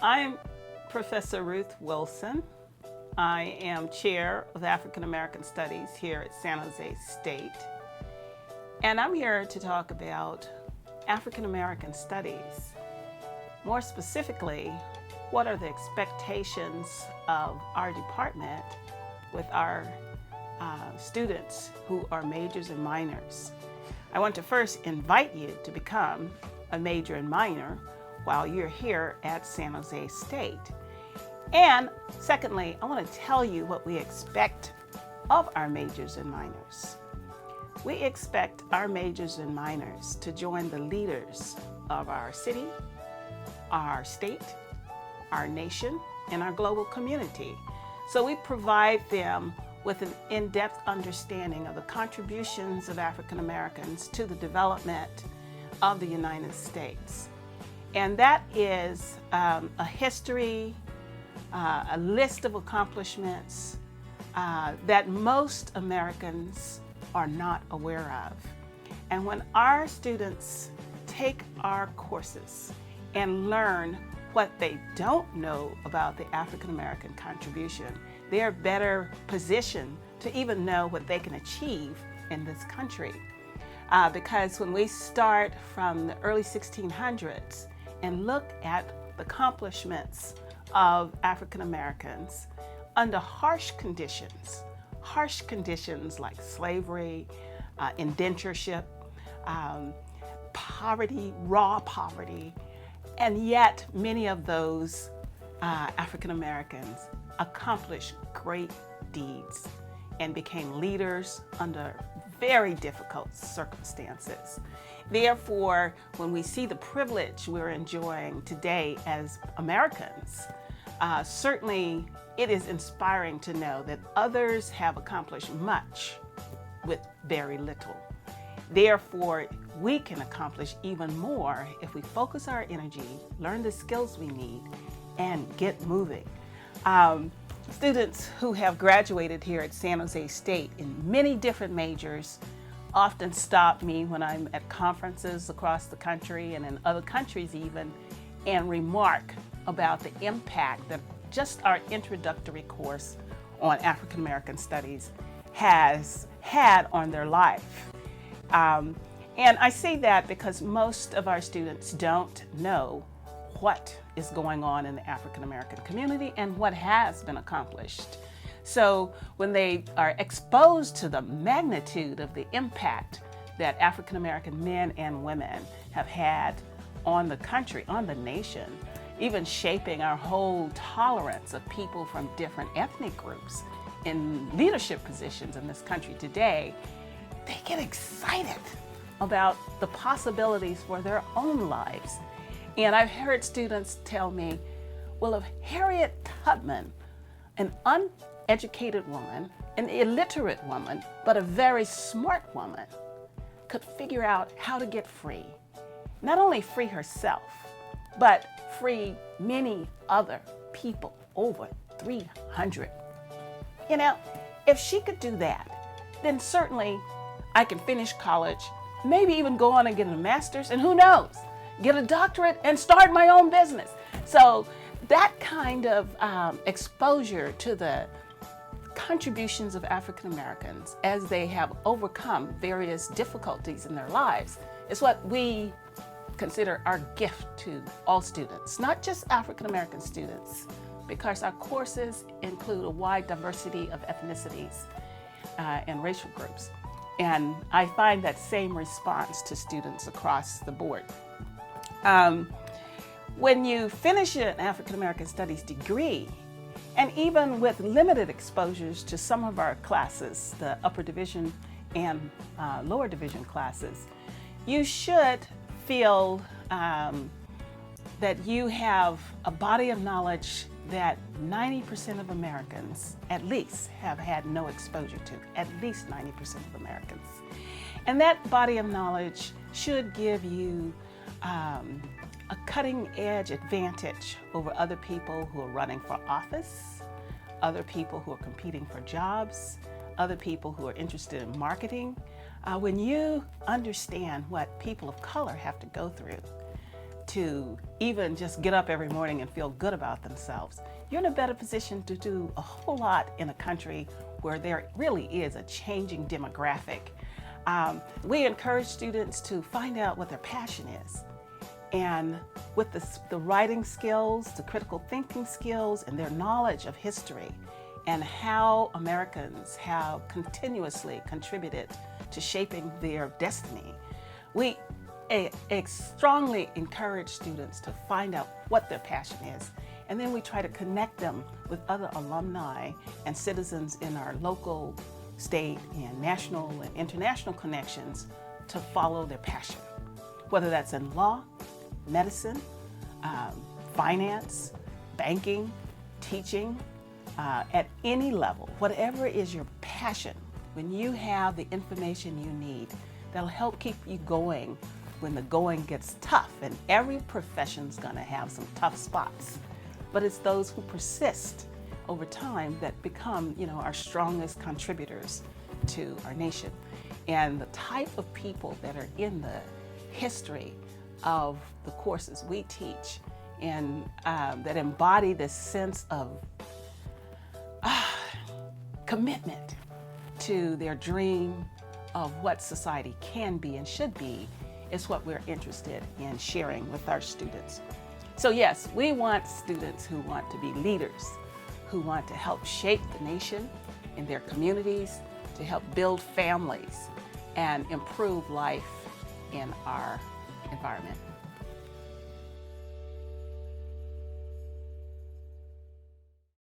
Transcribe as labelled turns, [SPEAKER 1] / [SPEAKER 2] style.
[SPEAKER 1] I'm Professor Ruth Wilson. I am Chair of African American Studies here at San Jose State. And I'm here to talk about African American Studies. More specifically, what are the expectations of our department with our students who are majors and minors? I want to first invite you to become a major and minor while you're here at San Jose State. And secondly, I want to tell you what we expect of our majors and minors. We expect our majors and minors to join the leaders of our city, our state, our nation, and our global community. So we provide them with an in-depth understanding of the contributions of African Americans to the development of the United States. And that is a history, a list of accomplishments that most Americans are not aware of. And when our students take our courses and learn what they don't know about the African American contribution, they're better positioned to even know what they can achieve in this country. Because when we start from the early 1600s and look at the accomplishments of African Americans under harsh conditions like slavery, indentureship, poverty, raw poverty, and yet many of those African Americans accomplished great deeds and became leaders under very difficult circumstances. Therefore, when we see the privilege we're enjoying today as Americans, certainly it is inspiring to know that others have accomplished much with very little. Therefore, we can accomplish even more if we focus our energy, learn the skills we need, and get moving. Students who have graduated here at San Jose State in many different majors often stop me when I'm at conferences across the country and in other countries even, and remark about the impact that just our introductory course on African American Studies has had on their life. And I say that because most of our students don't know what is going on in the African American community and what has been accomplished. So when they are exposed to the magnitude of the impact that African American men and women have had on the country, on the nation, even shaping our whole tolerance of people from different ethnic groups in leadership positions in this country today, they get excited about the possibilities for their own lives. And I've heard students tell me, well, if Harriet Tubman, an uneducated woman, an illiterate woman, but a very smart woman, could figure out how to get free, not only free herself, but free many other people, over 300. You know, if she could do that, then certainly I can finish college, maybe even go on and get a master's, and who knows, get a doctorate and start my own business. So that kind of exposure to the contributions of African Americans as they have overcome various difficulties in their lives is what we consider our gift to all students, not just African American students, because our courses include a wide diversity of ethnicities and racial groups. And I find that same response to students across the board. When you finish an African American Studies degree, and even with limited exposures to some of our classes, the upper division and lower division classes, you should feel that you have a body of knowledge that 90% of Americans at least have had no exposure to, at least 90% of Americans. And that body of knowledge should give you a cutting edge advantage over other people who are running for office, other people who are competing for jobs, other people who are interested in marketing. When you understand what people of color have to go through to even just get up every morning and feel good about themselves, you're in a better position to do a whole lot in a country where there really is a changing demographic. We encourage students to find out what their passion is. And with the writing skills, the critical thinking skills, and their knowledge of history and how Americans have continuously contributed to shaping their destiny, we strongly encourage students to find out what their passion is. And then we try to connect them with other alumni and citizens in our local, state, and national and international connections to follow their passion, whether that's in law, medicine, finance, banking, teaching, at any level. Whatever is your passion, when you have the information you need, that'll help keep you going when the going gets tough. And every profession's gonna have some tough spots, but it's those who persist over time that become, our strongest contributors to our nation. And the type of people that are in the history of the courses we teach and that embody this sense of commitment to their dream of what society can be and should be is what we're interested in sharing with our students. So yes, we want students who want to be leaders, who want to help shape the nation in their communities, to help build families and improve life in our environment.